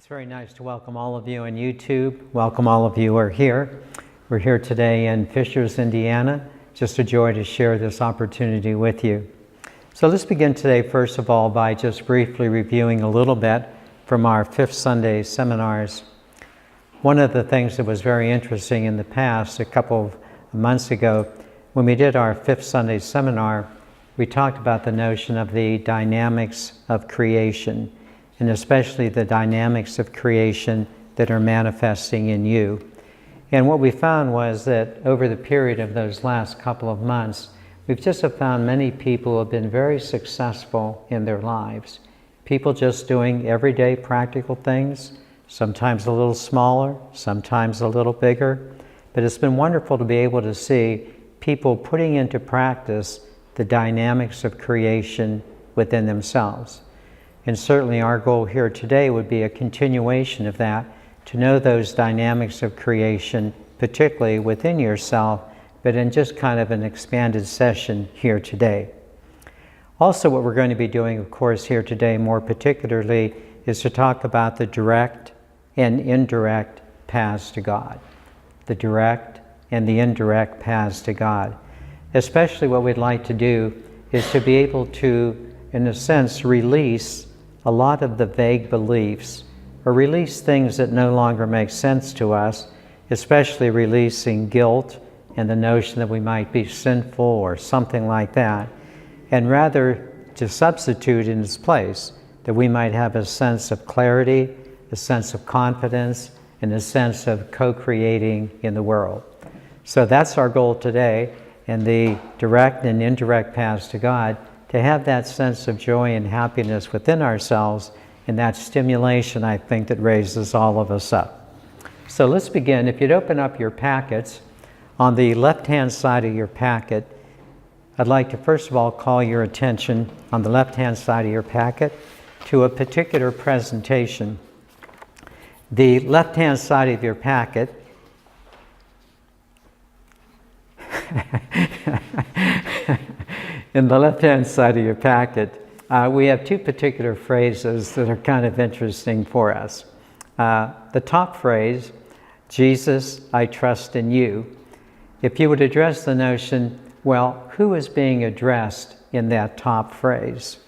It's very nice to welcome all of you on YouTube. Welcome all of you who are here. We're here today in Fishers, Indiana. Just a joy to share this opportunity with you. So let's begin today, first of all, by just briefly reviewing a little bit from our Fifth Sunday seminars. One of the things that was very interesting in the past, a couple of months ago, when we did our Fifth Sunday seminar, we talked about the notion of the dynamics of creation, and especially the dynamics of creation that are manifesting in you. And what we found was that over the period of those last couple of months, we've just found many people who have been very successful in their lives. People just doing everyday practical things, sometimes a little smaller, sometimes a little bigger. But it's been wonderful to be able to see people putting into practice the dynamics of creation within themselves. And certainly our goal here today would be a continuation of that, to know those dynamics of creation, particularly within yourself, but in just kind of an expanded session here today. Also, what we're going to be doing, of course, here today more particularly, is to talk about the direct and indirect paths to God. The direct and the indirect paths to God. Especially what we'd like to do is to be able to, in a sense, release a lot of the vague beliefs, or release things that no longer make sense to us, especially releasing guilt and the notion that we might be sinful or something like that, and rather to substitute in its place that we might have a sense of clarity, a sense of confidence, and a sense of co-creating in the world. So that's our goal today, and the direct and indirect paths to God, to have that sense of joy and happiness within ourselves, and that stimulation, I think, that raises all of us up. So let's begin. If you'd open up your packets, on the left-hand side of your packet, I'd like to first of all call your attention on the left-hand side of your packet to a particular presentation. The left-hand side of your packet in the left-hand side of your packet, we have two particular phrases that are kind of interesting for us. The top phrase, Jesus, I trust in you. If you would address the notion, well, who is being addressed in that top phrase?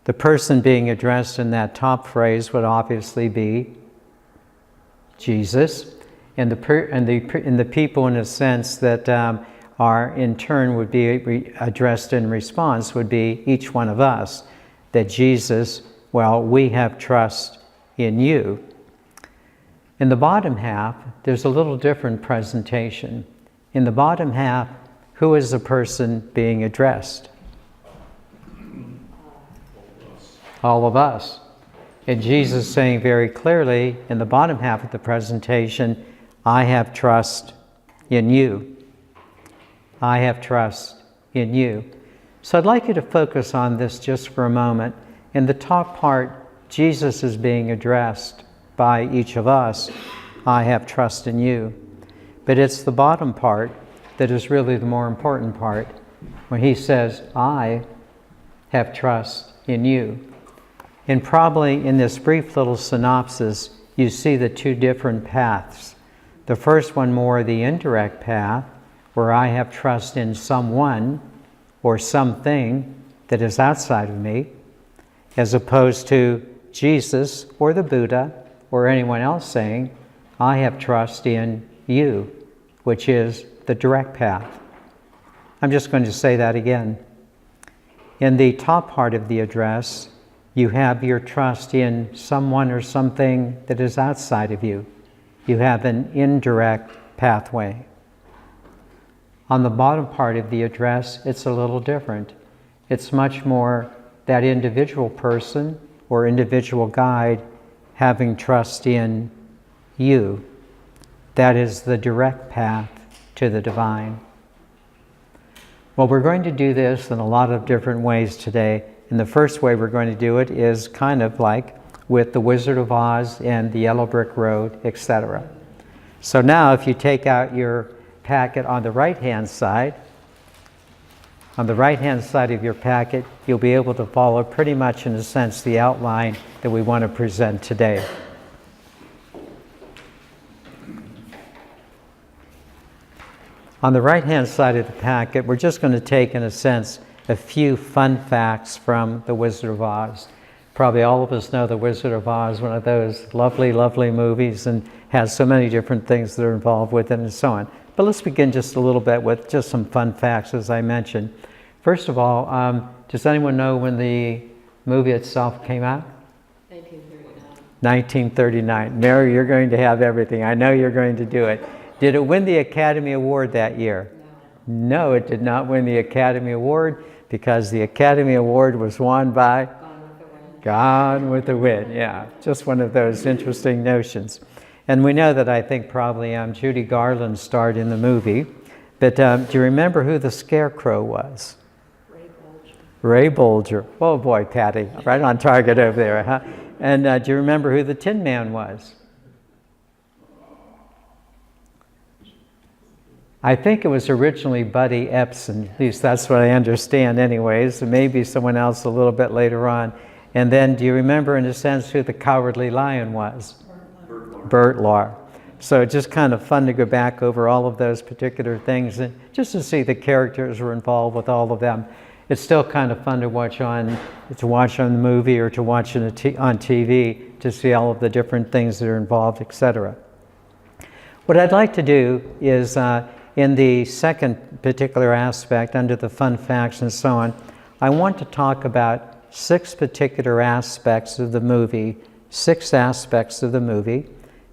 The person being addressed in that top phrase would obviously be Jesus, and the people, in a sense, that are in turn would be addressed in response would be each one of us. That Jesus, well, we have trust in you. In the bottom half, there's a little different presentation. In the bottom half, who is the person being addressed? All of us. And Jesus saying very clearly in the bottom half of the presentation, I have trust in you. I have trust in you. So I'd like you to focus on this just for a moment. In the top part, Jesus is being addressed by each of us. I have trust in you. But it's the bottom part that is really the more important part, when he says, I have trust in you. And probably in this brief little synopsis, you see the two different paths. The first one more the indirect path, where I have trust in someone or something that is outside of me, as opposed to Jesus or the Buddha or anyone else saying, I have trust in you, which is the direct path. I'm just going to say that again. In the top part of the address, you have your trust in someone or something that is outside of you. You have an indirect pathway. On the bottom part of the address, it's a little different. It's much more that individual person or individual guide having trust in you. That is the direct path to the divine. Well, we're going to do this in a lot of different ways today. And the first way we're going to do it is kind of like with the Wizard of Oz and the Yellow Brick Road, etc. So now if you take out your packet on the right-hand side, on the right-hand side of your packet, you'll be able to follow pretty much, in a sense, the outline that we want to present today. On the right-hand side of the packet, we're just going to take, in a sense, a few fun facts from The Wizard of Oz. Probably all of us know The Wizard of Oz, one of those lovely, lovely movies, and has so many different things that are involved with it and so on. But let's begin just a little bit with just some fun facts, as I mentioned. First of all, does anyone know when the movie itself came out? 1939. Mary, you're going to have everything. I know you're going to do it. Did it win the Academy Award that year? No, it did not win the Academy Award because the Academy Award was won by Gone with the Wind. Yeah, just one of those interesting notions. And we know that I think probably Judy Garland starred in the movie. But do you remember who the Scarecrow was? Ray Bolger. Oh boy, Patty, right on target over there, huh? And do you remember who the Tin Man was? I think it was originally Buddy Epson, at least that's what I understand anyways, and maybe someone else a little bit later on. And then do you remember in a sense who the Cowardly Lion was? Bert Lahr. So just kind of fun to go back over all of those particular things and just to see the characters were involved with all of them. It's still kind of fun to watch on the movie or to watch on TV to see all of the different things that are involved, etc. What I'd like to do is in the second particular aspect under the fun facts and so on, I want to talk about 6 particular aspects of the movie, 6 aspects of the movie.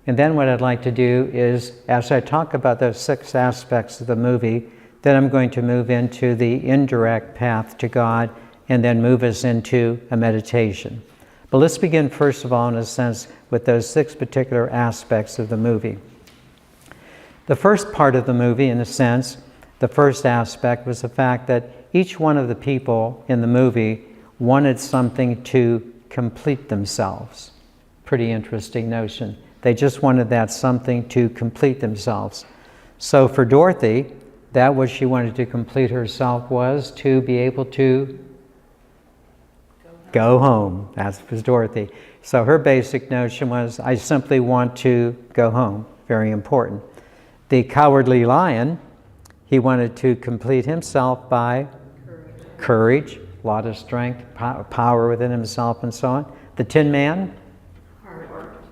And then what I'd like to do is, as I talk about those 6 aspects of the movie, then I'm going to move into the indirect path to God and then move us into a meditation. But let's begin first of all, in a sense, with those 6 particular aspects of the movie. The first part of the movie, in a sense, the first aspect was the fact that each one of the people in the movie wanted something to complete themselves. Pretty interesting notion. They just wanted that something to complete themselves. So for Dorothy, that what she wanted to complete herself was to be able to go home. That was Dorothy. So her basic notion was, I simply want to go home. Very important. The Cowardly Lion, he wanted to complete himself by courage, a lot of strength, power within himself and so on. The Tin Man,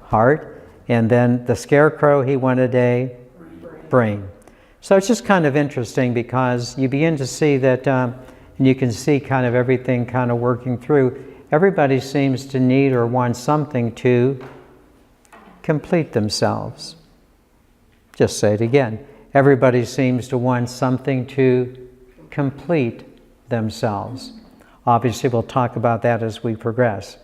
heart. And then the Scarecrow, he wanted a brain. So it's just kind of interesting because you begin to see that, and you can see kind of everything kind of working through. Everybody seems to need or want something to complete themselves. Just say it again. Everybody seems to want something to complete themselves. Obviously, we'll talk about that as we progress.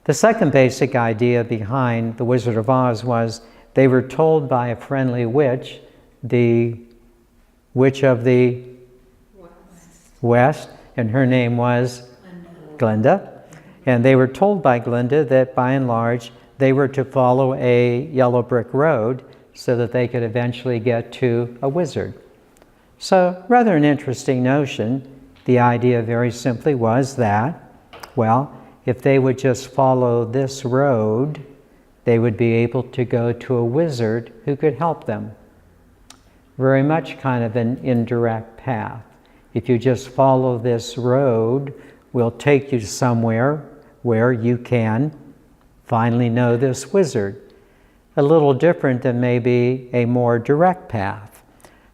The second basic idea behind The Wizard of Oz was they were told by a friendly witch, the witch of the West, and her name was Glinda. And they were told by Glinda that by and large they were to follow a yellow brick road so that they could eventually get to a wizard. So rather an interesting notion. The idea very simply was that, well, if they would just follow this road, they would be able to go to a wizard who could help them. Very much kind of an indirect path. If you just follow this road, we'll take you somewhere where you can finally know this wizard. A little different than maybe a more direct path.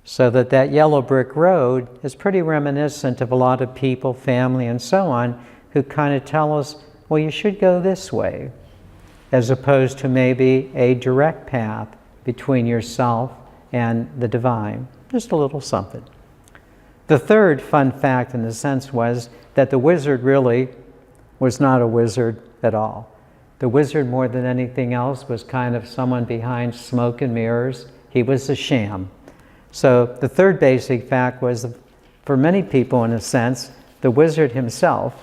So that yellow brick road is pretty reminiscent of a lot of people, family, and so on, who kind of tell us, well, you should go this way, as opposed to maybe a direct path between yourself and the divine. Just a little something. The third fun fact, in a sense, was that the wizard really was not a wizard at all. The wizard, more than anything else, was kind of someone behind smoke and mirrors. He was a sham. So the third basic fact was, for many people, in a sense, the wizard himself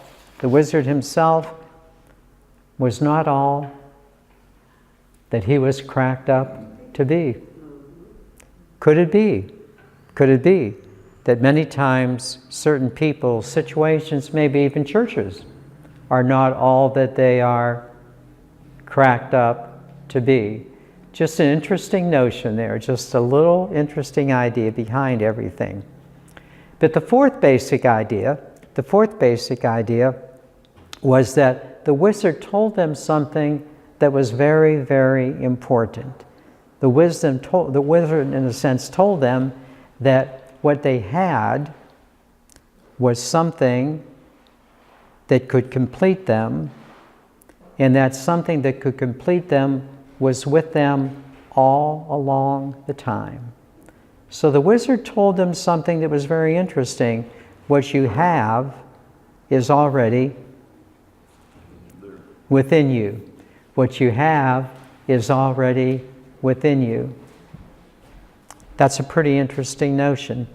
was not all that he was cracked up to be. Could it be that many times certain people, situations, maybe even churches, are not all that they are cracked up to be? Just an interesting notion there, just a little interesting idea behind everything. But the fourth basic idea was that the wizard told them something that was very, very important. The wizard, in a sense, told them that what they had was something that could complete them, and that something that could complete them was with them all along the time. So the wizard told them something that was very interesting. What you have is already within you. What you have is already within you. That's a pretty interesting notion.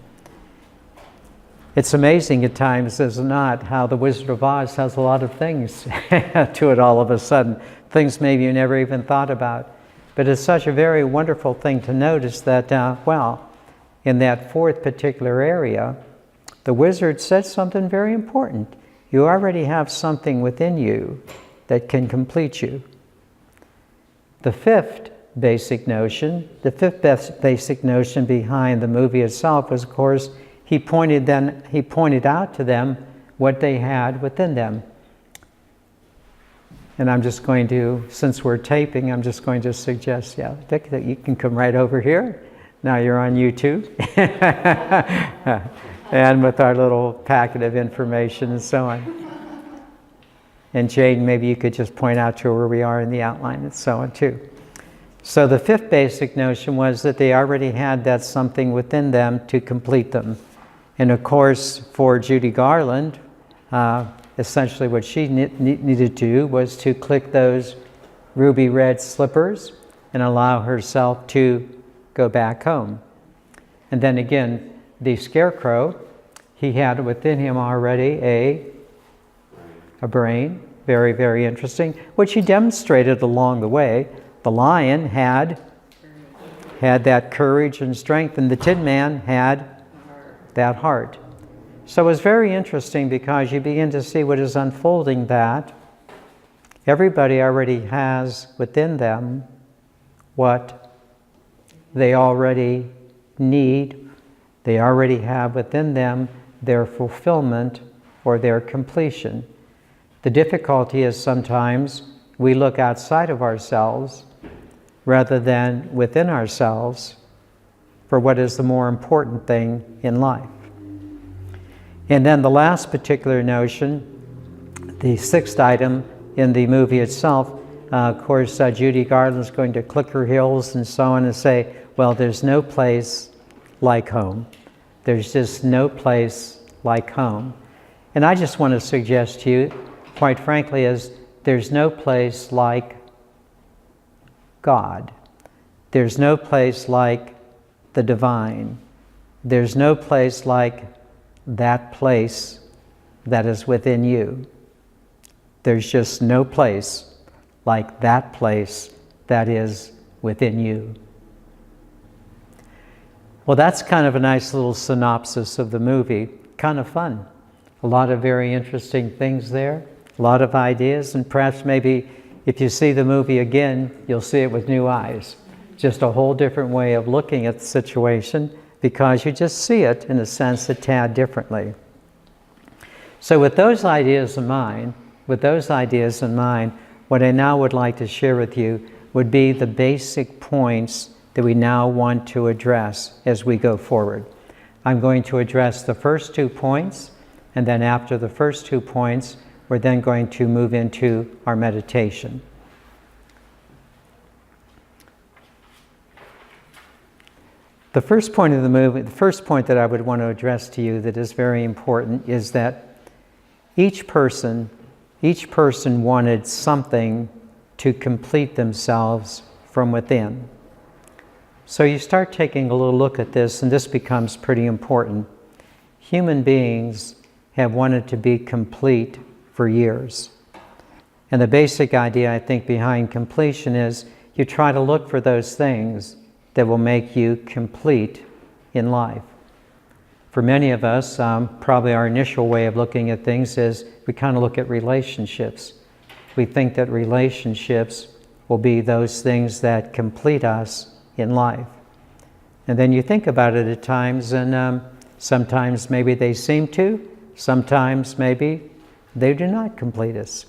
It's amazing at times, is it not, how the Wizard of Oz has a lot of things to it all of a sudden. Things maybe you never even thought about. But it's such a very wonderful thing to notice that, in that fourth particular area, the wizard said something very important. You already have something within you that can complete you. The fifth basic notion behind the movie itself was, of course, he pointed out to them what they had within them. And I'm just going to, since we're taping, I'm just going to suggest, Dick, that you can come right over here. Now you're on YouTube. And with our little packet of information and so on. And Jade, maybe you could just point out to her where we are in the outline and so on too. So the fifth basic notion was that they already had that something within them to complete them. And of course, for Judy Garland, essentially what she needed to do was to click those ruby red slippers and allow herself to go back home. And then again, the scarecrow, he had within him already a brain, very, very interesting, which he demonstrated along the way. The lion had that courage and strength, and the Tin Man had that heart. So it was very interesting because you begin to see what is unfolding, that everybody already has within them what they already need. They already have within them their fulfillment or their completion. The difficulty is sometimes we look outside of ourselves rather than within ourselves for what is the more important thing in life. And then the last particular notion, the sixth item in the movie itself, of course, Judy Garland's going to click her heels and so on and say, well, there's no place like home. There's just no place like home. And I just want to suggest to you, quite frankly, is there's no place like God. There's no place like the divine. There's no place like that place that is within you. There's just no place like that place that is within you. Well, that's kind of a nice little synopsis of the movie. Kind of fun. A lot of very interesting things there. A lot of ideas, and perhaps maybe if you see the movie again, you'll see it with new eyes. Just a whole different way of looking at the situation, because you just see it, in a sense, a tad differently. So with those ideas in mind, what I now would like to share with you would be the basic points that we now want to address as we go forward. I'm going to address the first 2 points, and then after the first 2 points, we're then going to move into our meditation. The first point of the movie, the first point that I would want to address to you that is very important is that each person wanted something to complete themselves from within. So you start taking a little look at this, and this becomes pretty important. Human beings have wanted to be complete for years. And the basic idea, I think, behind completion is you try to look for those things that will make you complete in life. For many of us, probably our initial way of looking at things is we kind of look at relationships. We think that relationships will be those things that complete us in life. And then you think about it at times, and sometimes maybe they seem to, sometimes maybe they do not complete us.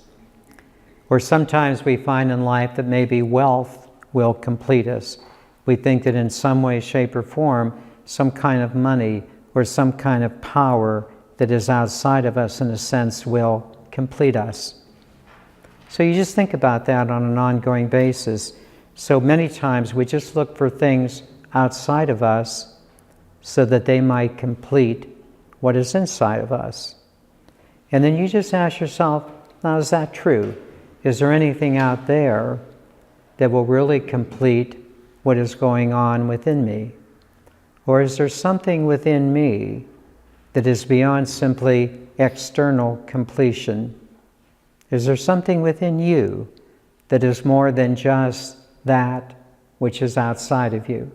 Or sometimes we find in life that maybe wealth will complete us. We think that in some way, shape, or form, some kind of money or some kind of power that is outside of us, in a sense, will complete us. So you just think about that on an ongoing basis. So many times we just look for things outside of us so that they might complete what is inside of us. And then you just ask yourself, now, is that true? Is there anything out there that will really complete what is going on within me? Or is there something within me that is beyond simply external completion? Is there something within you that is more than just that which is outside of you?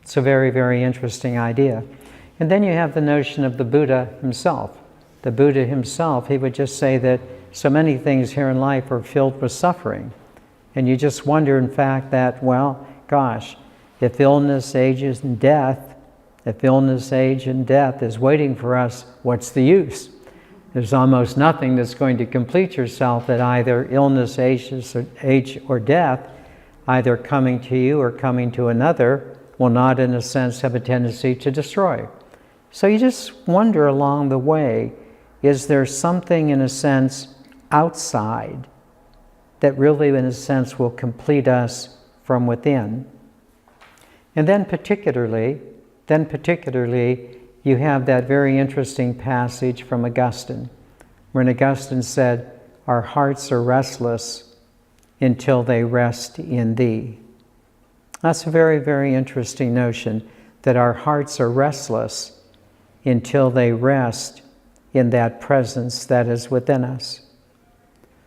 It's a very, very interesting idea. And then you have the notion of the Buddha himself. The Buddha himself, he would just say that so many things here in life are filled with suffering. And you just wonder, in fact, that, well, gosh, if illness, age, and death, if illness, age, and death is waiting for us, what's the use? There's almost nothing that's going to complete yourself that either illness, age, or death, either coming to you or coming to another, will not, in a sense, have a tendency to destroy. So you just wonder along the way, is there something, in a sense, outside that really, in a sense, will complete us from within? And then particularly, you have that very interesting passage from Augustine, when Augustine said, our hearts are restless until they rest in thee. That's a very, very interesting notion, that our hearts are restless until they rest in that presence that is within us.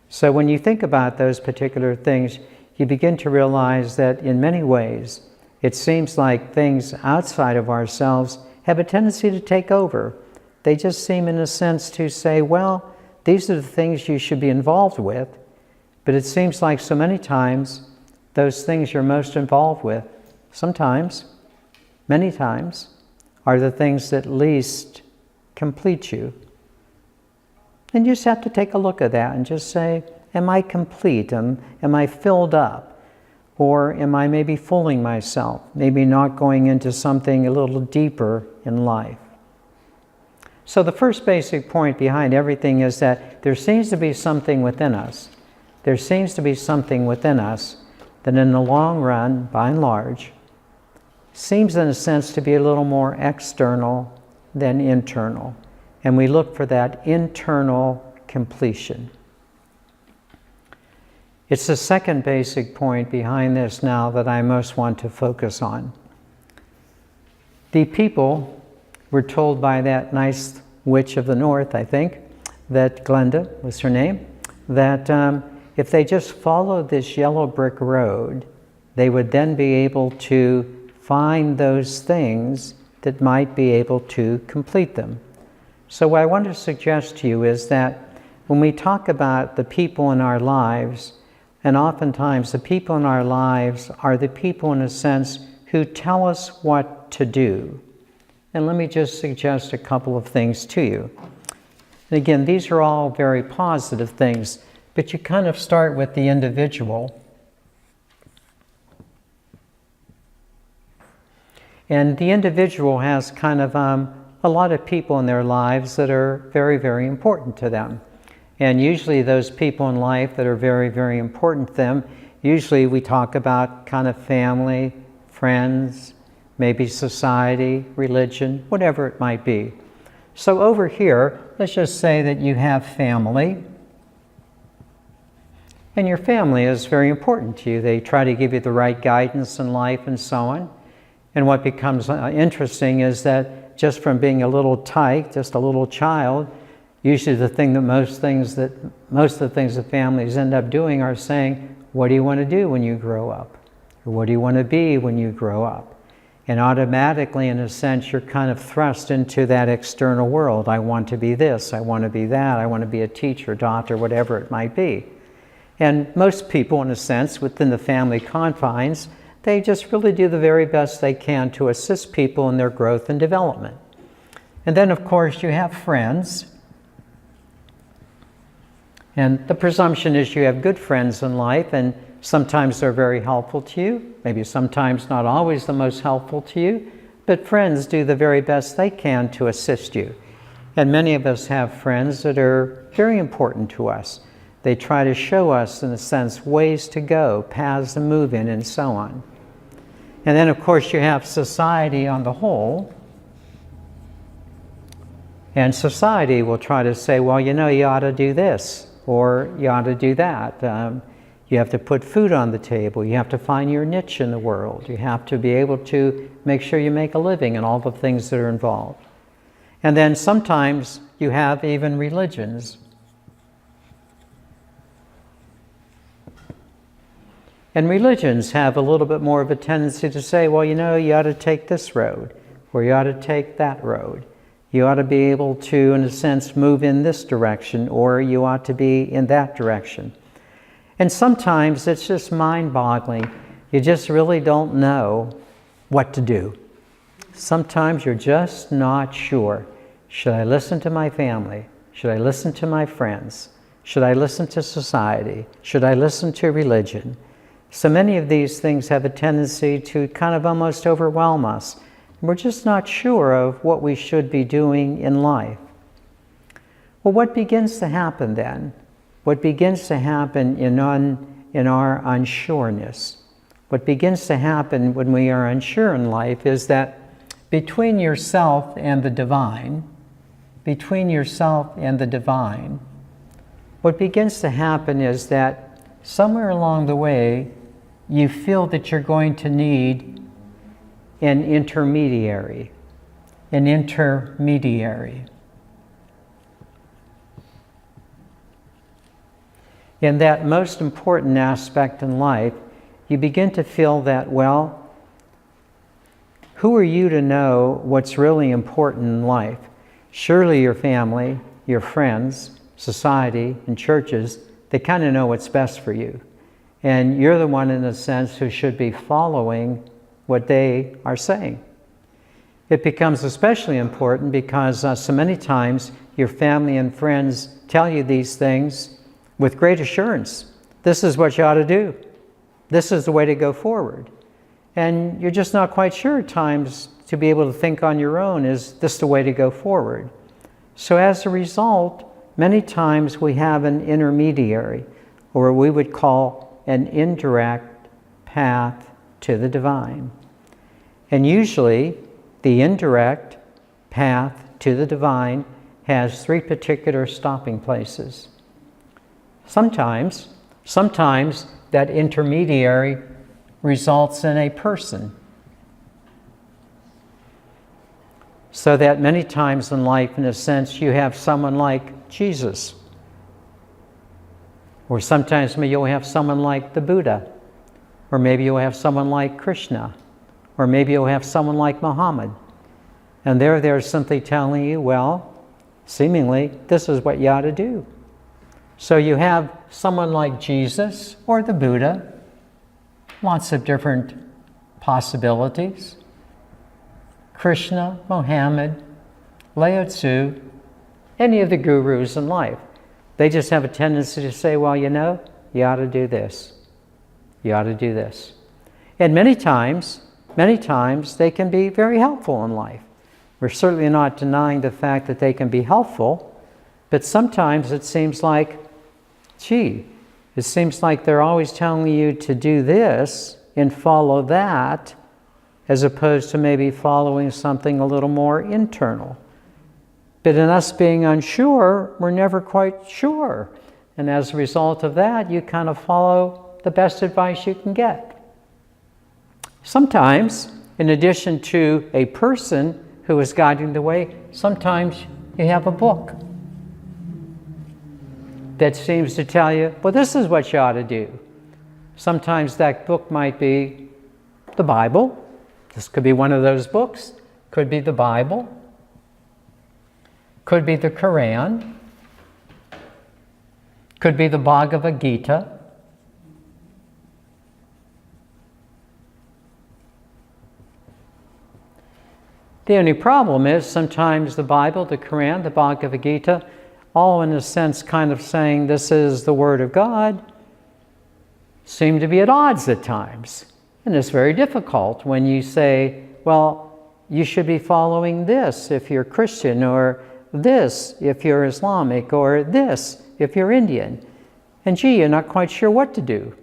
So when you think about those particular things, you begin to realize that in many ways, it seems like things outside of ourselves have a tendency to take over. They just seem, in a sense, to say, well, these are the things you should be involved with. But it seems like so many times, those things you're most involved with, sometimes, many times, are the things that least complete you. And you just have to take a look at that and just say, am I complete? Am I filled up? Or am I maybe fooling myself? Maybe not going into something a little deeper in life? So the first basic point behind everything is that there seems to be something within us. There seems to be something within us that in the long run, by and large, seems in a sense to be a little more external than internal. And we look for that internal completion. It's the second basic point behind this now that I most want to focus on. The people were told by that nice witch of the north, I think, that Glenda was her name, that if they just followed this yellow brick road, they would then be able to find those things that might be able to complete them. So what I want to suggest to you is that when we talk about the people in our lives, and oftentimes the people in our lives are the people, in a sense, who tell us what to do. And let me just suggest a couple of things to you. And again, these are all very positive things, but you kind of start with the individual. And the individual has kind of a lot of people in their lives that are very, very important to them. And usually those people in life that are very, very important to them, usually we talk about kind of family, friends, maybe society, religion, whatever it might be. So over here, let's just say that you have family. And your family is very important to you. They try to give you the right guidance in life and so on. And what becomes interesting is that just from being a little tyke, just a little child, usually the thing that most of the things that families end up doing are saying, what do you want to do when you grow up? Or what do you want to be when you grow up? And automatically, in a sense, you're kind of thrust into that external world. I want to be this, I want to be that, I want to be a teacher, doctor, whatever it might be. And most people, in a sense, within the family confines, they just really do the very best they can to assist people in their growth and development. And then, of course, you have friends. And the presumption is you have good friends in life, and sometimes they're very helpful to you, maybe sometimes not always the most helpful to you, but friends do the very best they can to assist you. And many of us have friends that are very important to us. They try to show us, in a sense, ways to go, paths to move in, and so on. And then, of course, you have society on the whole. And society will try to say, well, you know, you ought to do this, or you ought to do that. You have to put food on the table. You have to find your niche in the world. You have to be able to make sure you make a living and all the things that are involved. And then sometimes you have even religions. And religions have a little bit more of a tendency to say, well, you know, you ought to take this road, or you ought to take that road. You ought to be able to, in a sense, move in this direction, or you ought to be in that direction. And sometimes it's just mind-boggling. You just really don't know what to do. Sometimes you're just not sure. Should I listen to my family? Should I listen to my friends? Should I listen to society? Should I listen to religion? So many of these things have a tendency to kind of almost overwhelm us. We're just not sure of what we should be doing in life. Well, what begins to happen then? What begins to happen in our unsureness, what begins to happen when we are unsure in life is that between yourself and the divine, what begins to happen is that somewhere along the way, you feel that you're going to need an intermediary. In that most important aspect in life, you begin to feel that, well, who are you to know what's really important in life? Surely your family, your friends, society, and churches, they kind of know what's best for you. And you're the one, in a sense, who should be following what they are saying. It becomes especially important because so many times your family and friends tell you these things with great assurance. This is what you ought to do. This is the way to go forward. And you're just not quite sure at times to be able to think on your own, is this the way to go forward? So as a result, many times we have an intermediary, or we would call an indirect path to the divine. And usually, the indirect path to the divine has three particular stopping places. Sometimes that intermediary results in a person. So that many times in life, in a sense, you have someone like Jesus. Or sometimes maybe you'll have someone like the Buddha. Or maybe you'll have someone like Krishna. Or maybe you'll have someone like Muhammad. And they're simply telling you, well, seemingly, this is what you ought to do. So you have someone like Jesus or the Buddha, lots of different possibilities. Krishna, Mohammed, Lao Tzu, any of the gurus in life. They just have a tendency to say, well, you know, you ought to do this. You ought to do this. And many times, they can be very helpful in life. We're certainly not denying the fact that they can be helpful, but sometimes it seems like, it seems like they're always telling you to do this and follow that, as opposed to maybe following something a little more internal. But in us being unsure, we're never quite sure. And as a result of that, you kind of follow the best advice you can get. Sometimes, in addition to a person who is guiding the way, sometimes you have a book that seems to tell you, well, this is what you ought to do. Sometimes that book might be the Bible. This could be one of those books. Could be the Bible. Could be the Quran. Could be the Bhagavad Gita. The only problem is sometimes the Bible, the Quran, the Bhagavad Gita, all in a sense kind of saying this is the Word of God, seem to be at odds at times. And it's very difficult when you say, well, you should be following this if you're Christian, or this if you're Islamic, or this if you're Indian. And gee, you're not quite sure what to do.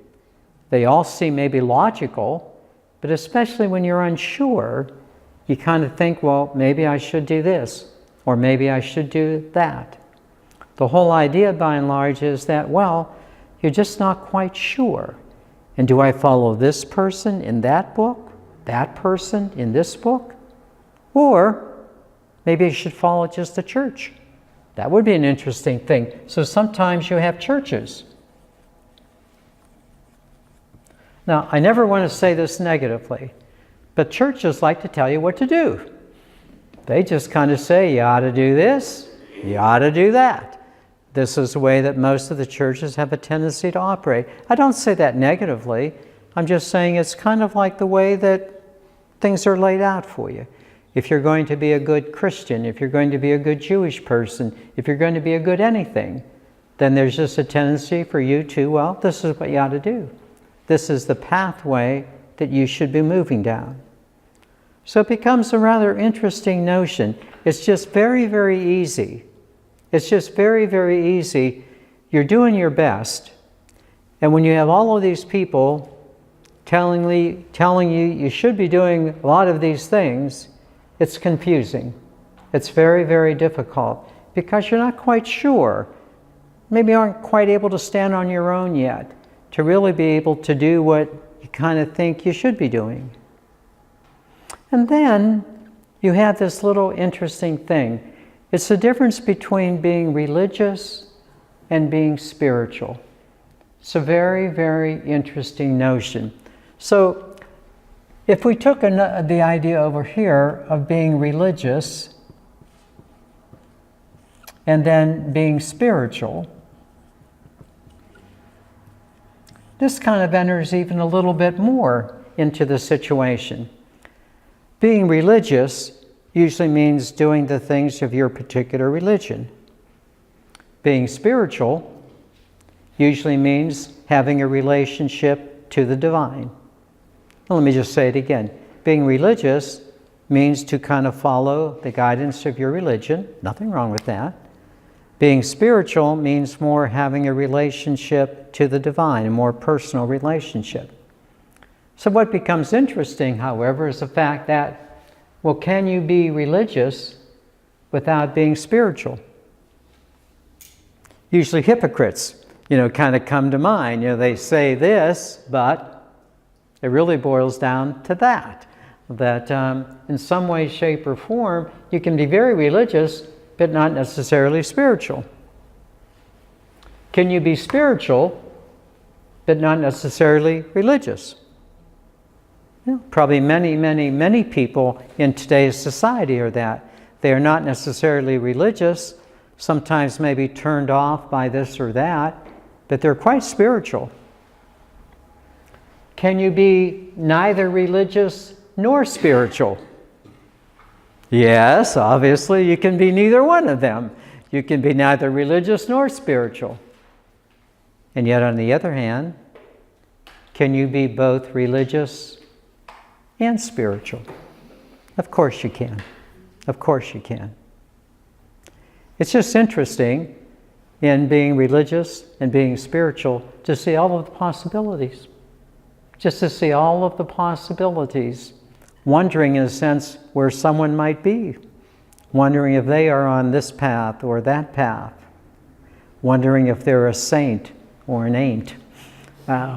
They all seem maybe logical, but especially when you're unsure, you kind of think, well, maybe I should do this, or maybe I should do that. The whole idea, by and large, is that, well, you're just not quite sure. And do I follow this person in that book, that person in this book? Or maybe I should follow just the church. That would be an interesting thing. So sometimes you have churches. Now, I never want to say this negatively, but churches like to tell you what to do. They just kind of say, you ought to do this, you ought to do that. This is the way that most of the churches have a tendency to operate. I don't say that negatively. I'm just saying it's kind of like the way that things are laid out for you. If you're going to be a good Christian, if you're going to be a good Jewish person, if you're going to be a good anything, then there's just a tendency for you to, well, this is what you ought to do. This is the pathway that you should be moving down. So it becomes a rather interesting notion. It's just very, very easy. It's just very, very easy. You're doing your best. And when you have all of these people telling you you should be doing a lot of these things, it's confusing. It's very, very difficult because you're not quite sure. Maybe you aren't quite able to stand on your own yet to really be able to do what you kind of think you should be doing. And then you have this little interesting thing. It's the difference between being religious and being spiritual. It's a very, very interesting notion. So if we took the idea over here of being religious and then being spiritual, this kind of enters even a little bit more into the situation. Being religious usually means doing the things of your particular religion. Being spiritual usually means having a relationship to the divine. Well, let me just say it again. Being religious means to kind of follow the guidance of your religion. Nothing wrong with that. Being spiritual means more having a relationship to the divine, a more personal relationship. So what becomes interesting, however, is the fact that, well, can you be religious without being spiritual? Usually hypocrites, kind of come to mind. They say this, but it really boils down to that in some way, shape, or form, you can be very religious, but not necessarily spiritual. Can you be spiritual, but not necessarily religious? Probably many, many, many people in today's society are that. They are not necessarily religious, sometimes maybe turned off by this or that, but they're quite spiritual. Can you be neither religious nor spiritual? Yes, obviously you can be neither one of them. You can be neither religious nor spiritual. And yet on the other hand, can you be both religious and spiritual? Of course you can. Of course you can. It's just interesting in being religious and being spiritual to see all of the possibilities. Just to see all of the possibilities. Wondering in a sense where someone might be. Wondering if they are on this path or that path. Wondering if they're a saint or an ain't.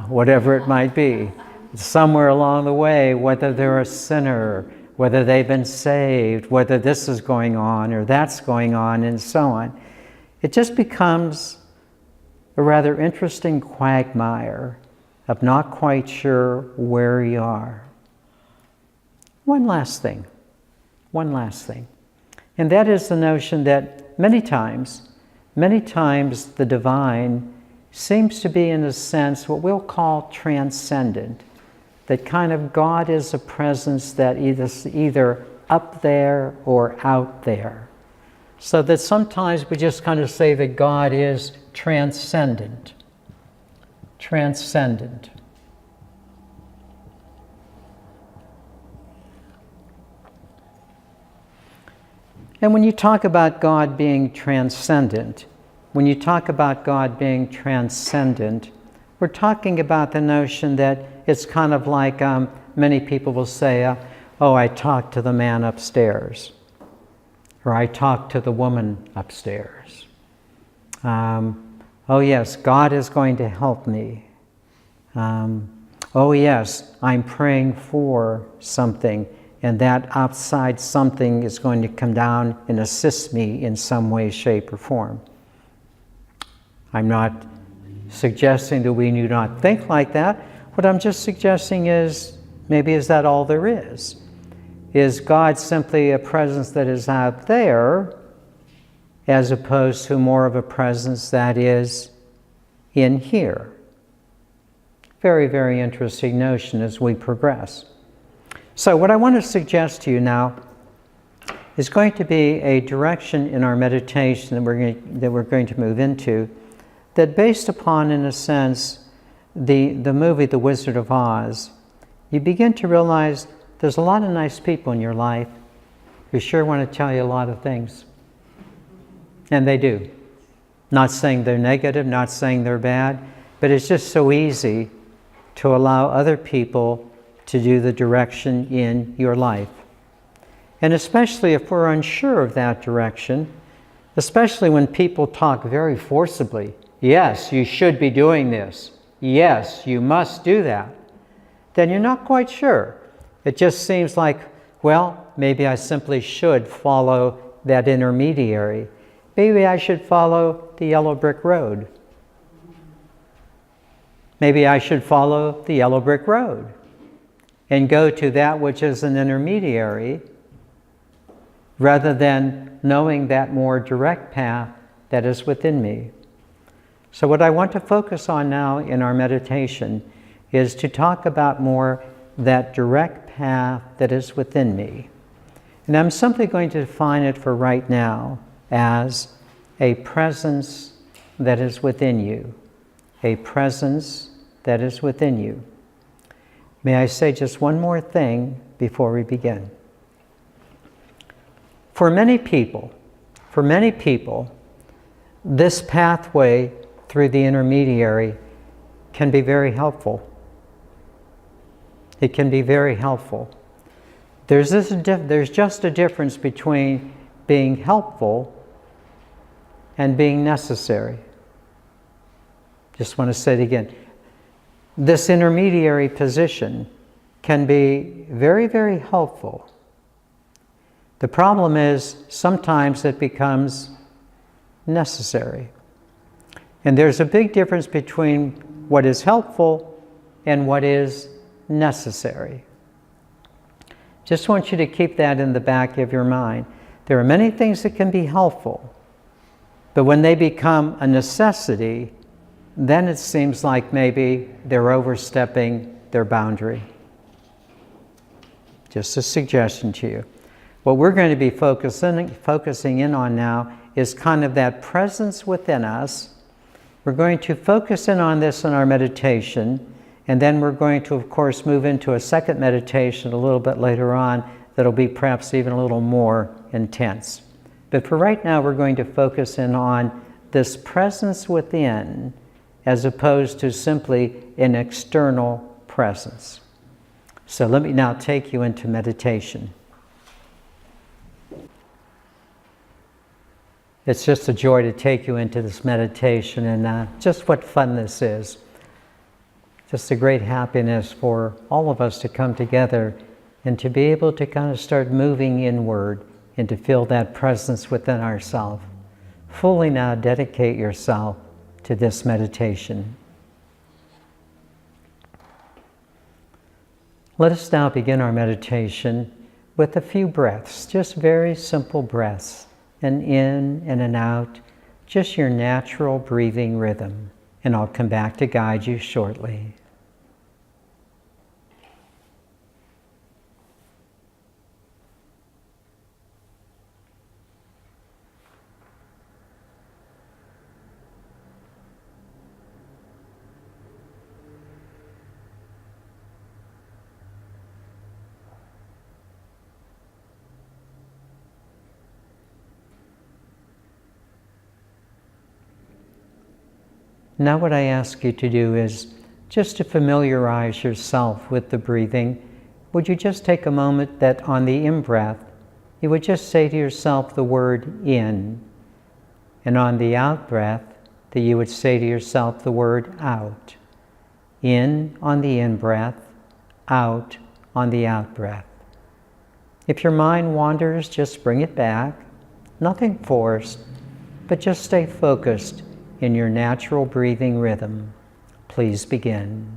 Whatever it might be. Somewhere along the way, whether they're a sinner, whether they've been saved, whether this is going on or that's going on, and so on. It just becomes a rather interesting quagmire of not quite sure where you are. One last thing. And that is the notion that many times the divine seems to be, in a sense, what we'll call transcendent. That kind of God is a presence that is either up there or out there. So that sometimes we just kind of say that God is transcendent. Transcendent. And when you talk about God being transcendent, we're talking about the notion that it's kind of like many people will say, oh, I talked to the man upstairs, or I talked to the woman upstairs. Oh yes, God is going to help me. Oh yes, I'm praying for something, and that outside something is going to come down and assist me in some way, shape, or form. I'm not suggesting that we do not think like that. What I'm just suggesting is, maybe is that all there is? Is God simply a presence that is out there, as opposed to more of a presence that is in here? Very, very interesting notion as we progress. So what I want to suggest to you now is going to be a direction in our meditation that we're going to move into, that based upon, in a sense, the movie The Wizard of Oz, you begin to realize there's a lot of nice people in your life who sure want to tell you a lot of things. And they do. Not saying they're negative, not saying they're bad, but it's just so easy to allow other people to do the direction in your life. And especially if we're unsure of that direction, especially when people talk very forcibly, yes, you should be doing this, yes, you must do that, then you're not quite sure. It just seems like, well, maybe I simply should follow that intermediary. Maybe I should follow the yellow brick road. Maybe I should follow the yellow brick road and go to that which is an intermediary, rather than knowing that more direct path that is within me. So what I want to focus on now in our meditation is to talk about more that direct path that is within me. And I'm simply going to define it for right now as a presence that is within you. A presence that is within you. May I say just one more thing before we begin? For many people, this pathway through the intermediary can be very helpful. It can be very helpful. There's just a difference between being helpful and being necessary. Just want to say it again. This intermediary position can be very, very helpful. The problem is sometimes it becomes necessary. And there's a big difference between what is helpful and what is necessary. Just want you to keep that in the back of your mind. There are many things that can be helpful, but when they become a necessity, then it seems like maybe they're overstepping their boundary. Just a suggestion to you. What we're going to be focusing in on now is kind of that presence within us. We're going to focus in on this in our meditation, and then we're going to, of course, move into a second meditation a little bit later on that'll be perhaps even a little more intense. But for right now, we're going to focus in on this presence within, as opposed to simply an external presence. So let me now take you into meditation. It's just a joy to take you into this meditation, and just what fun this is. Just a great happiness for all of us to come together and to be able to kind of start moving inward and to feel that presence within ourselves. Fully now dedicate yourself to this meditation. Let us now begin our meditation with a few breaths, just very simple breaths, an in and an out, just your natural breathing rhythm. And I'll come back to guide you shortly. Now what I ask you to do is just to familiarize yourself with the breathing. Would you just take a moment that on the in-breath, you would just say to yourself the word in, and on the out-breath, that you would say to yourself the word out. In on the in-breath, out on the out-breath. If your mind wanders, just bring it back. Nothing forced, but just stay focused in your natural breathing rhythm. Please begin.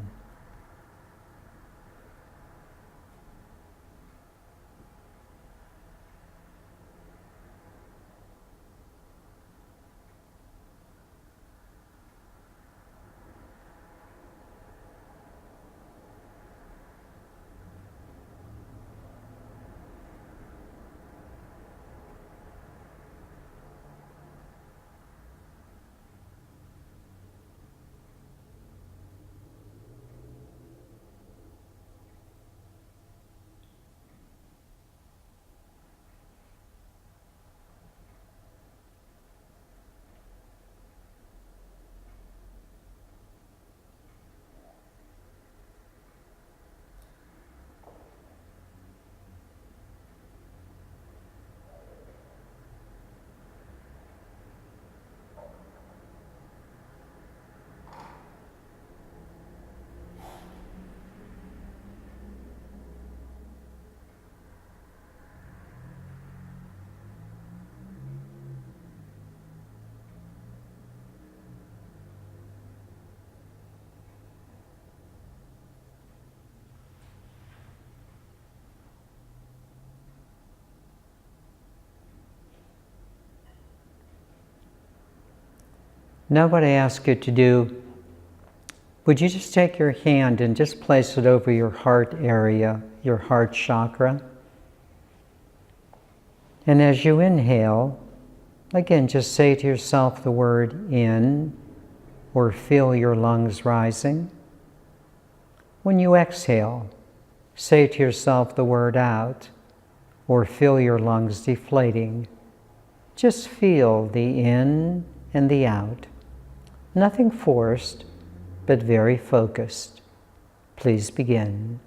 Now what I ask you to do, would you just take your hand and just place it over your heart area, your heart chakra? And as you inhale, again, just say to yourself the word in, or feel your lungs rising. When you exhale, say to yourself the word out, or feel your lungs deflating. Just feel the in and the out. Nothing forced, but very focused. Please begin.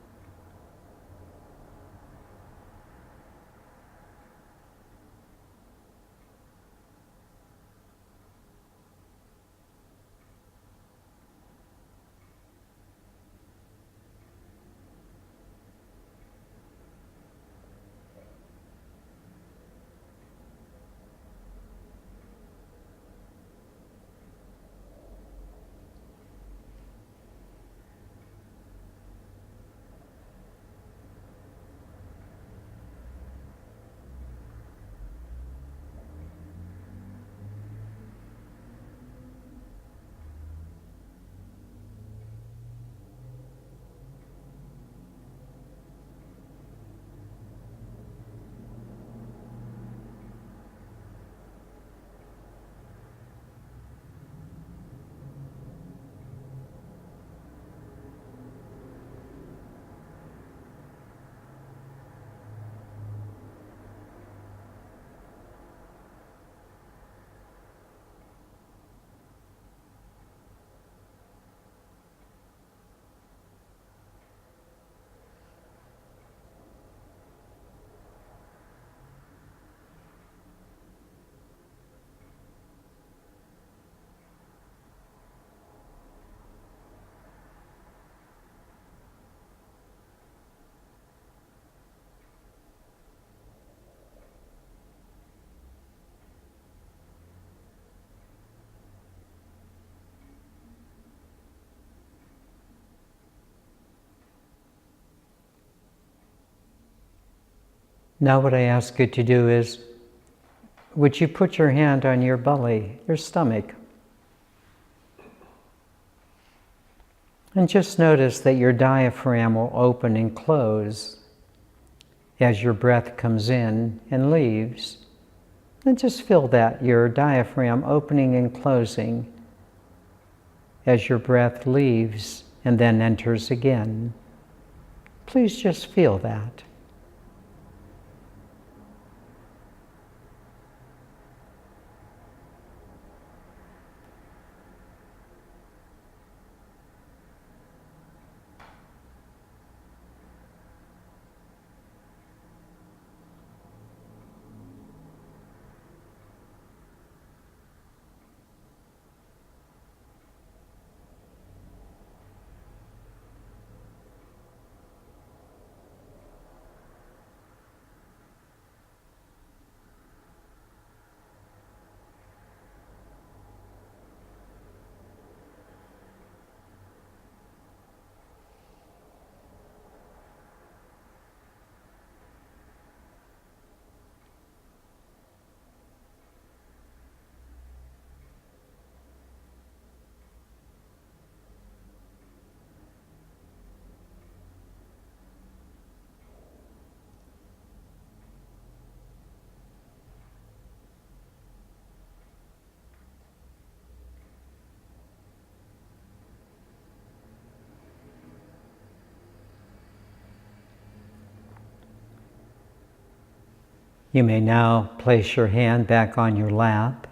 Now what I ask you to do is, would you put your hand on your belly, your stomach? And just notice that your diaphragm will open and close as your breath comes in and leaves. And just feel that, your diaphragm opening and closing as your breath leaves and then enters again. Please just feel that. You may now place your hand back on your lap.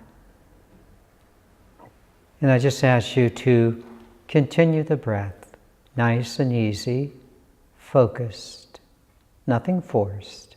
And I just ask you to continue the breath, nice and easy, focused, nothing forced.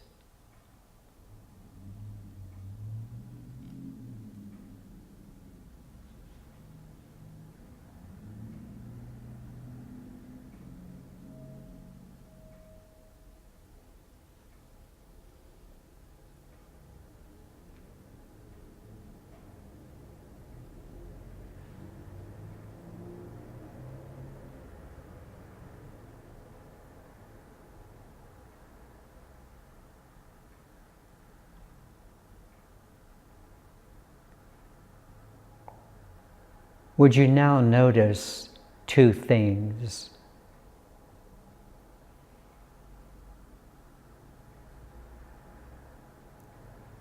Would you now notice two things?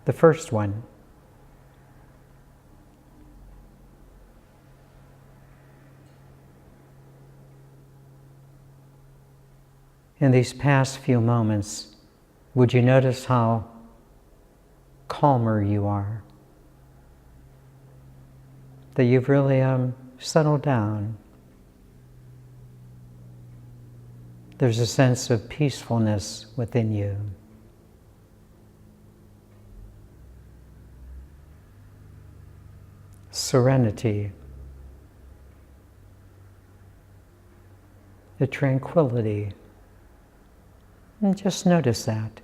The first one, in these past few moments, would you notice how calmer you are? That you've really settled down. There's a sense of peacefulness within you. Serenity. The tranquility. And just notice that.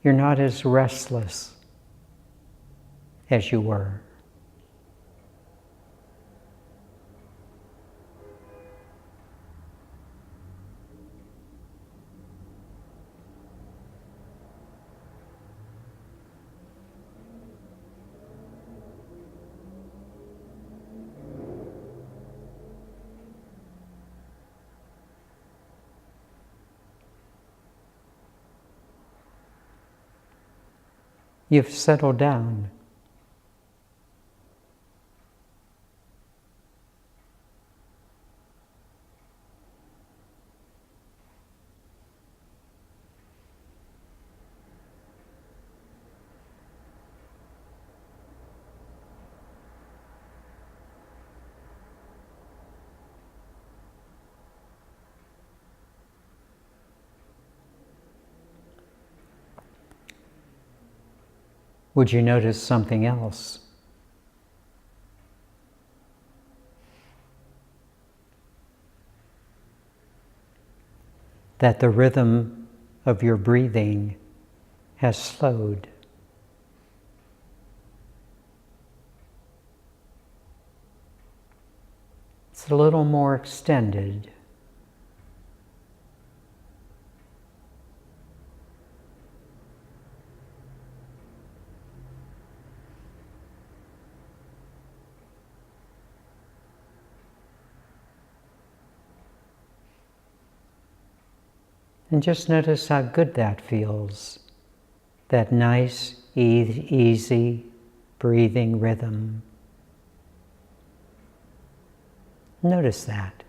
You're not as restless as you were. You've settled down. Would you notice something else? That the rhythm of your breathing has slowed. It's a little more extended. And just notice how good that feels. That nice, easy breathing rhythm. Notice that.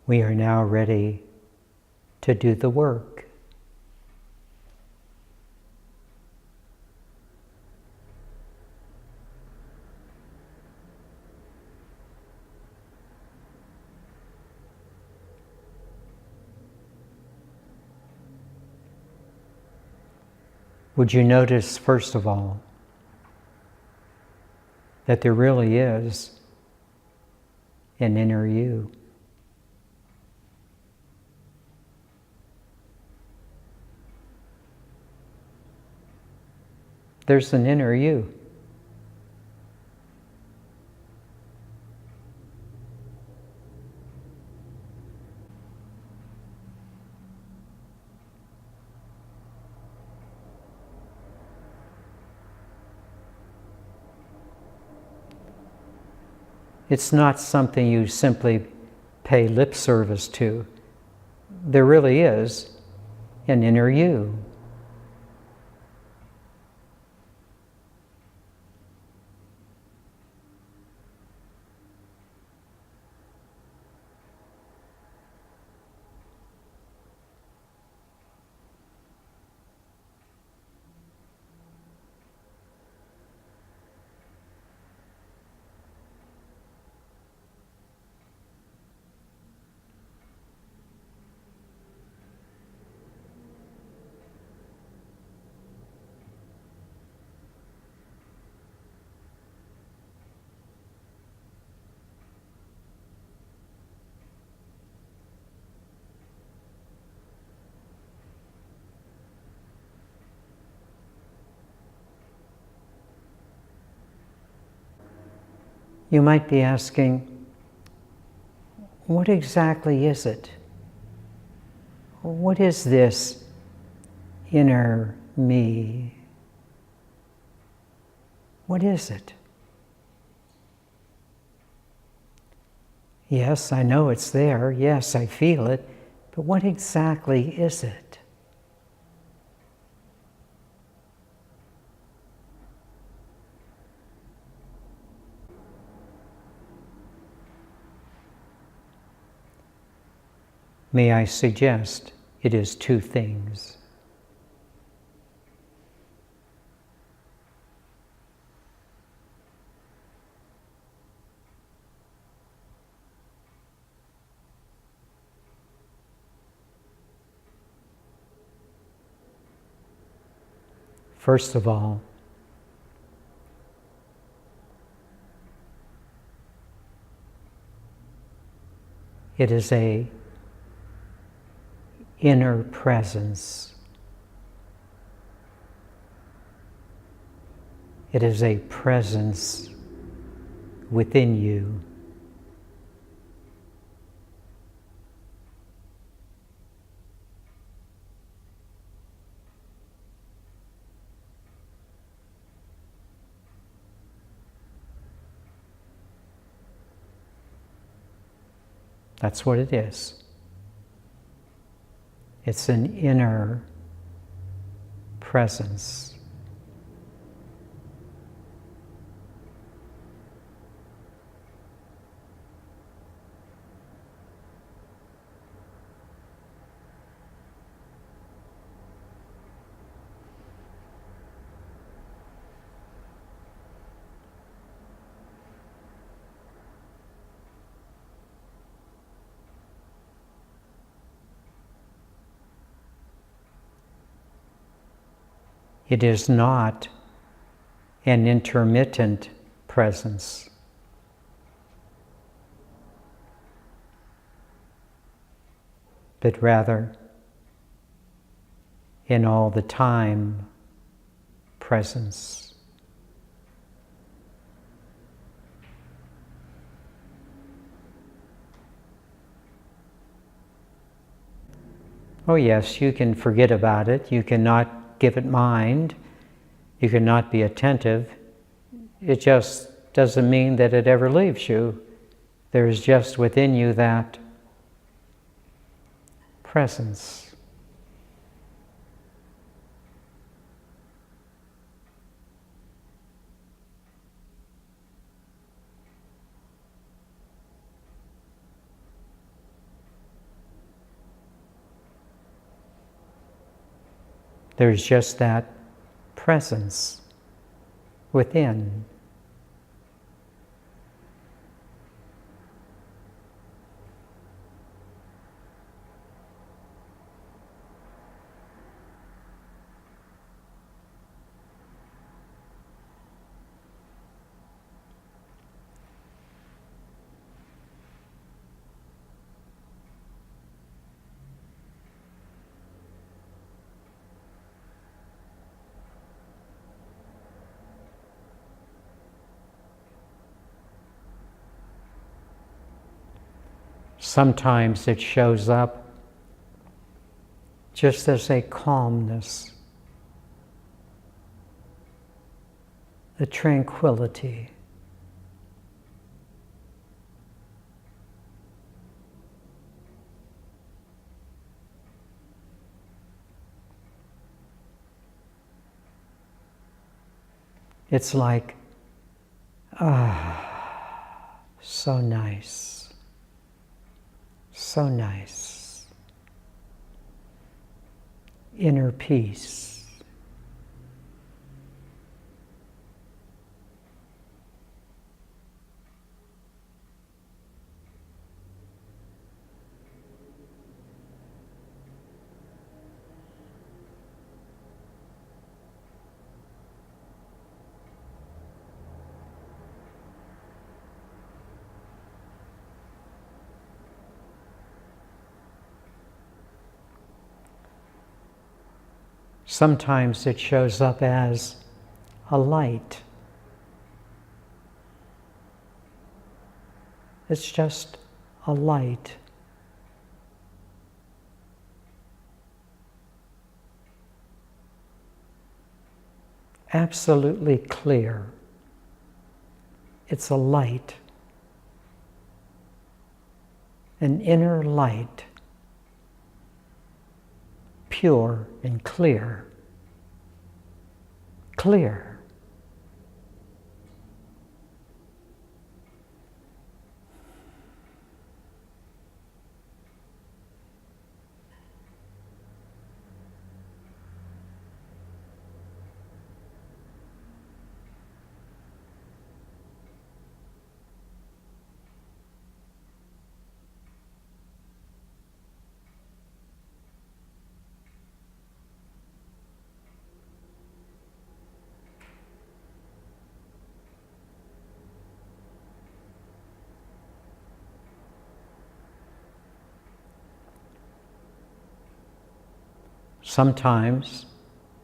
We are now ready to do the work. Would you notice, first of all, that there really is an inner you? There's an inner you. It's not something you simply pay lip service to. There really is an inner you. You might be asking, what exactly is it? What is this inner me? What is it? Yes, I know it's there. Yes, I feel it. But what exactly is it? May I suggest it is two things. First of all, it is a inner presence. It is a presence within you. That's what it is. It's an inner presence. It is not an intermittent presence. But rather an all the time presence. Oh yes, you can forget about it. You cannot give it mind. You cannot be attentive. It just doesn't mean that it ever leaves you. There's just within you that presence. There's just that presence within. Sometimes it shows up just as a calmness, a tranquility. It's like, so nice, so nice. Inner peace. Sometimes it shows up as a light. It's just a light. Absolutely clear. It's a light. An inner light. Pure and clear. Clear. Sometimes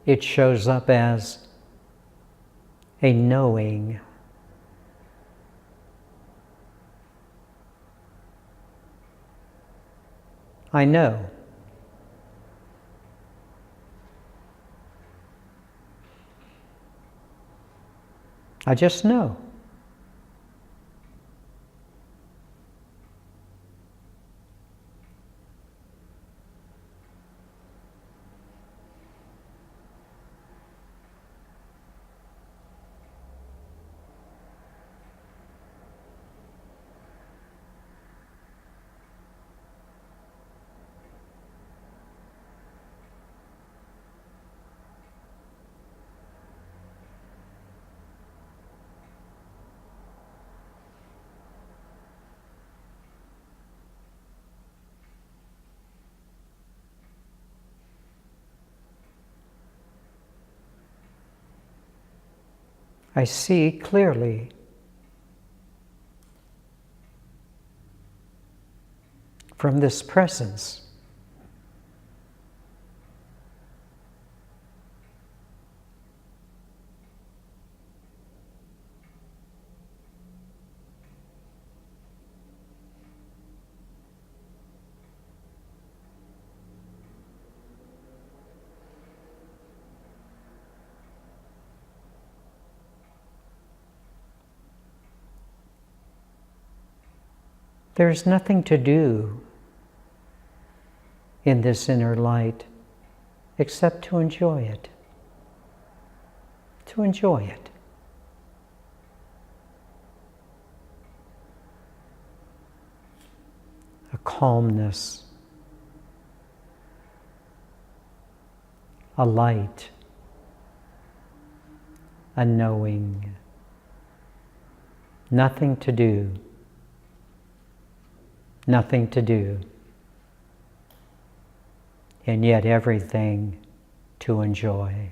it shows up as a knowing. I know. I just know. I see clearly. From this presence. There's nothing to do in this inner light except to enjoy it. To enjoy it. A calmness, a light, a knowing. Nothing to do. Nothing to do. And yet everything to enjoy.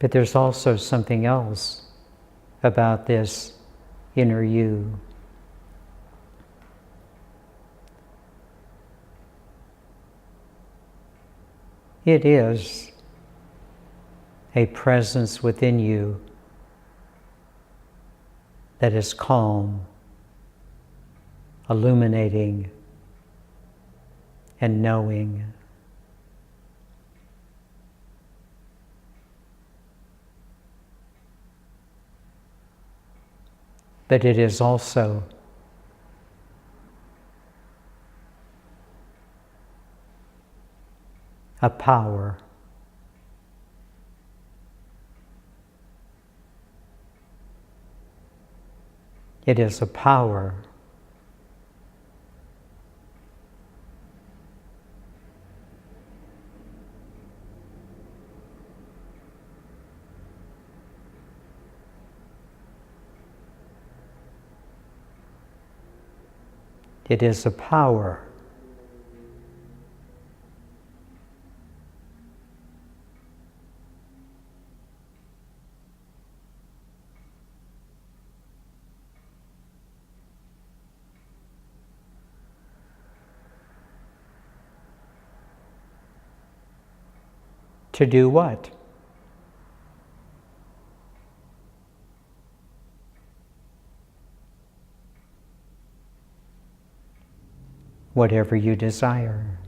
But there's also something else about this inner you. It is a presence within you that is calm, illuminating, and knowing. But it is also a power. It is a power It is a power to do what? Whatever you desire.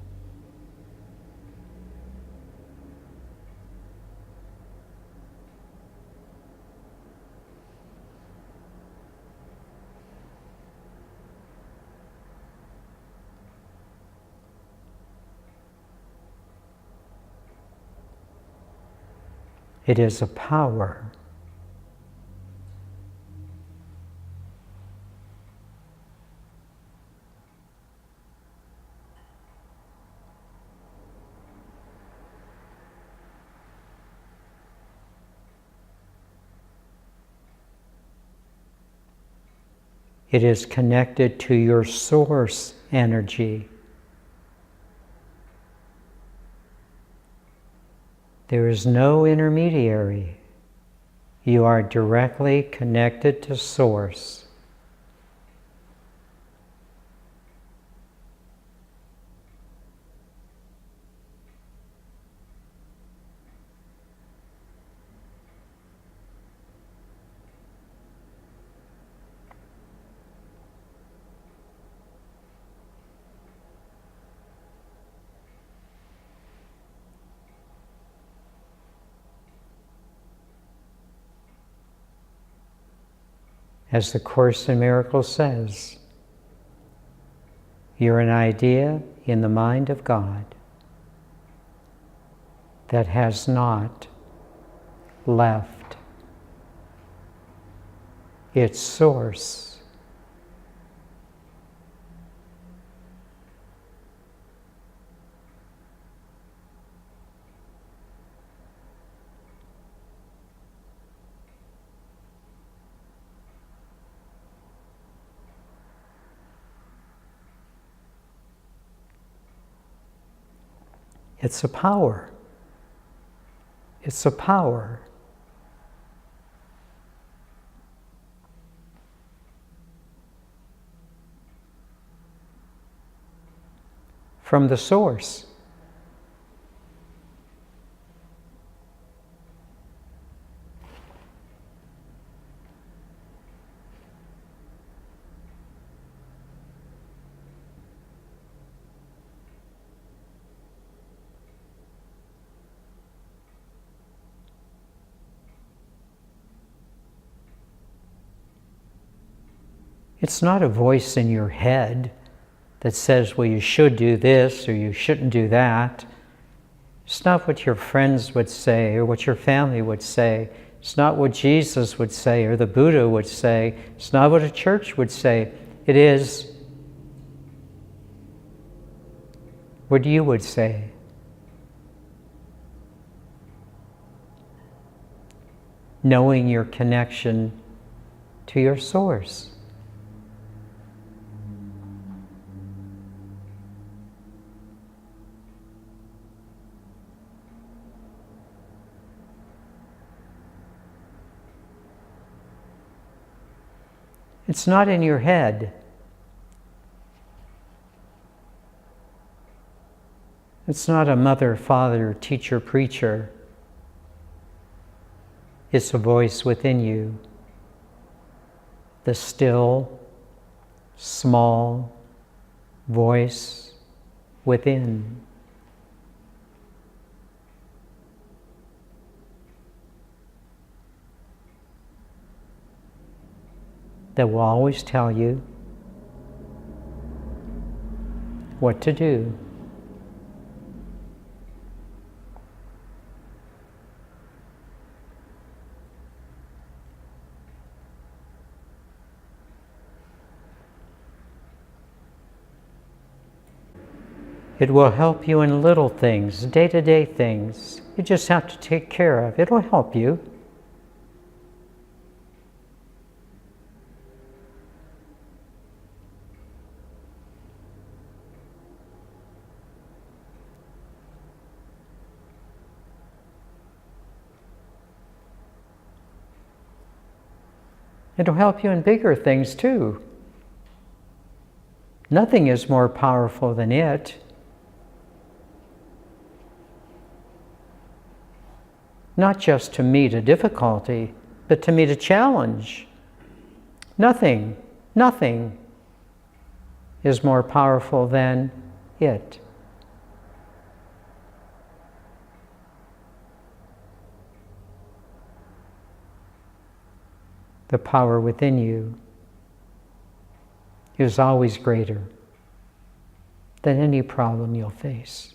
It is a power It is connected to your source energy. There is no intermediary. You are directly connected to source. As the Course in Miracles says, you're an idea in the mind of God that has not left its source. It's a power. It's a power. From the source. It's not a voice in your head that says, well, you should do this or you shouldn't do that. It's not what your friends would say or what your family would say. It's not what Jesus would say or the Buddha would say. It's not what a church would say. It is what you would say. Knowing your connection to your source. It's not in your head. It's not a mother, father, teacher, preacher. It's a voice within you. The still, small voice within. That will always tell you what to do. It will help you in little things, day-to-day things. You just have to take care of. It'll help you. It'll help you in bigger things too. Nothing is more powerful than it. Not just to meet a difficulty, but to meet a challenge. Nothing is more powerful than it. The power within you is always greater than any problem you'll face.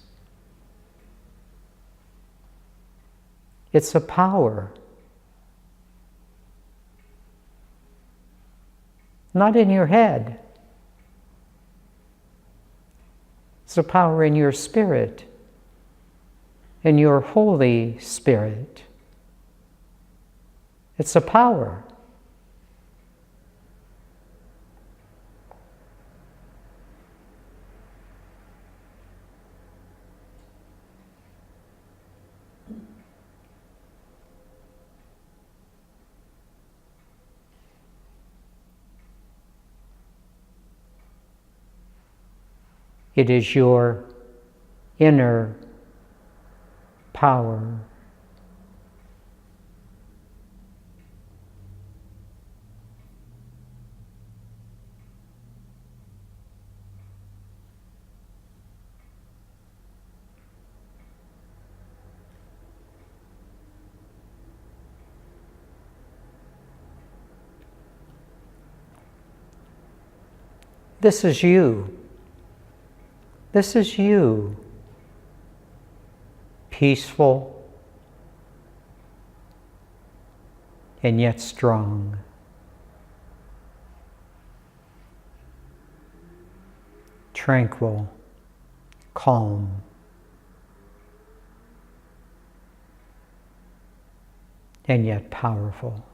It's a power, not in your head. It's a power in your spirit, in your Holy Spirit. It's a power. It is your inner power. This is you. This is you, peaceful and yet strong, tranquil, calm, and yet powerful.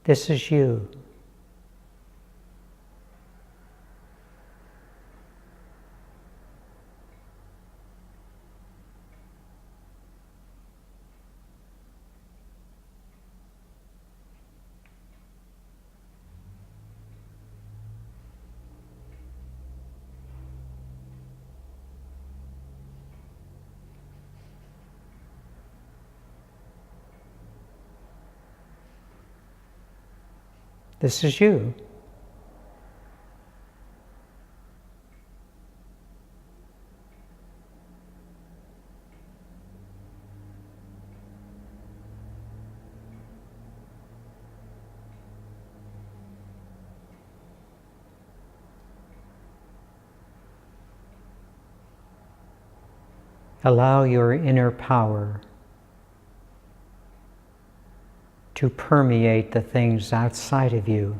This is you. This is you. Allow your inner power to permeate the things outside of you.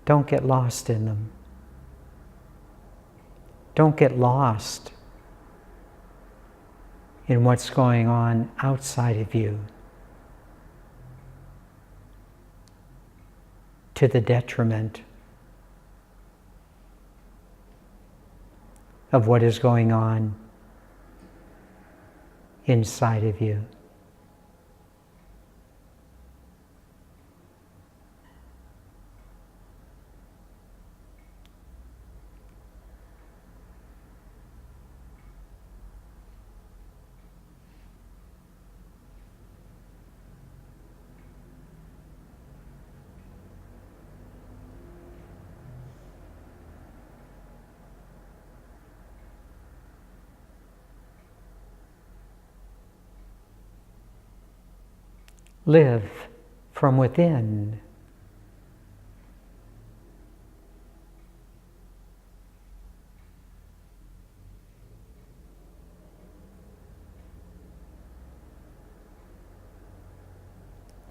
Don't get lost in them. Don't get lost in what's going on outside of you to the detriment of what is going on inside of you. Live from within.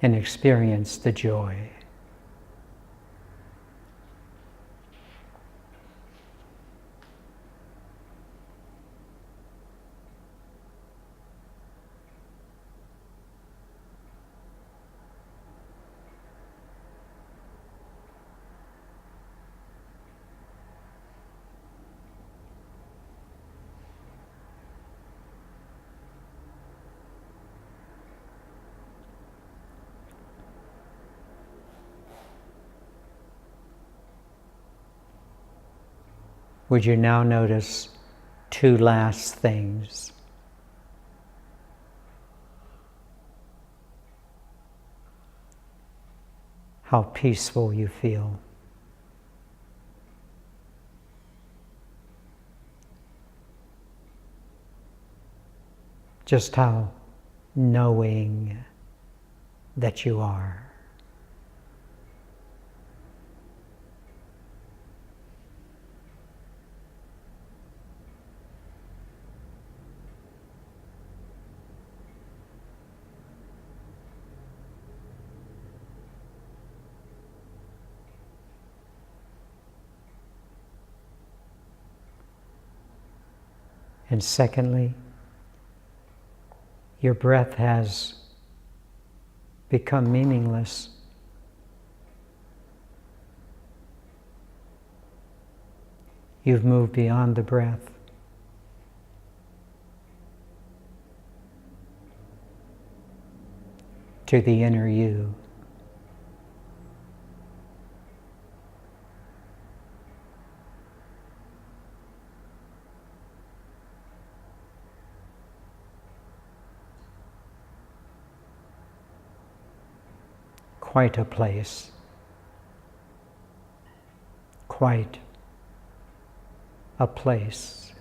And experience the joy. Would you now notice two last things? How peaceful you feel. Just how knowing that you are. And secondly, your breath has become meaningless. You've moved beyond the breath. To the inner you. Quite a place, quite a place.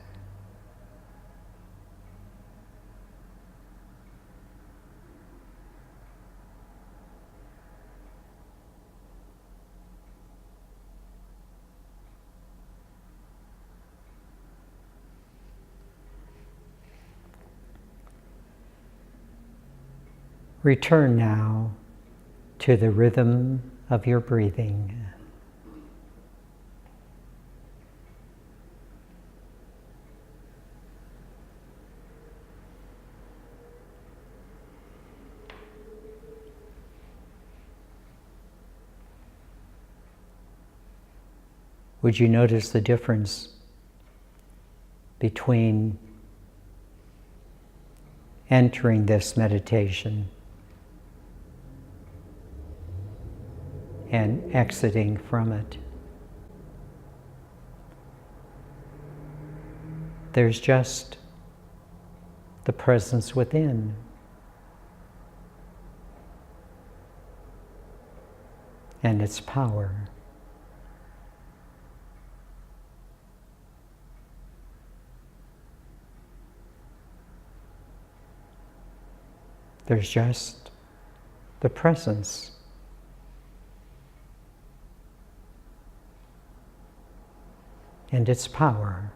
Return now to the rhythm of your breathing. Would you notice the difference between entering this meditation and exiting from it? There's just the presence within. And its power. There's just the presence. And its power.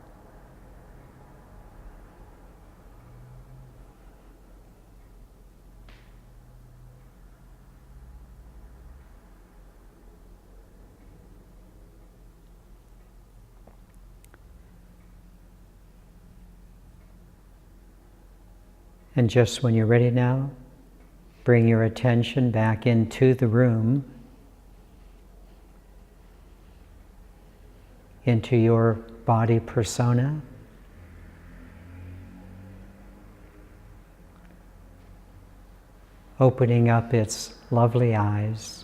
And just when you're ready now, bring your attention back into the room, into your body persona, opening up its lovely eyes.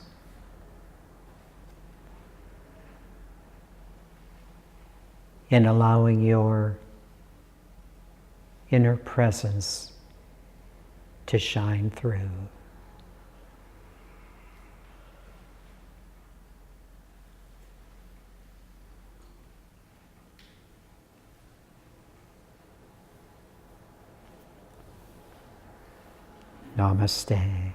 And allowing your inner presence to shine through. Namaste.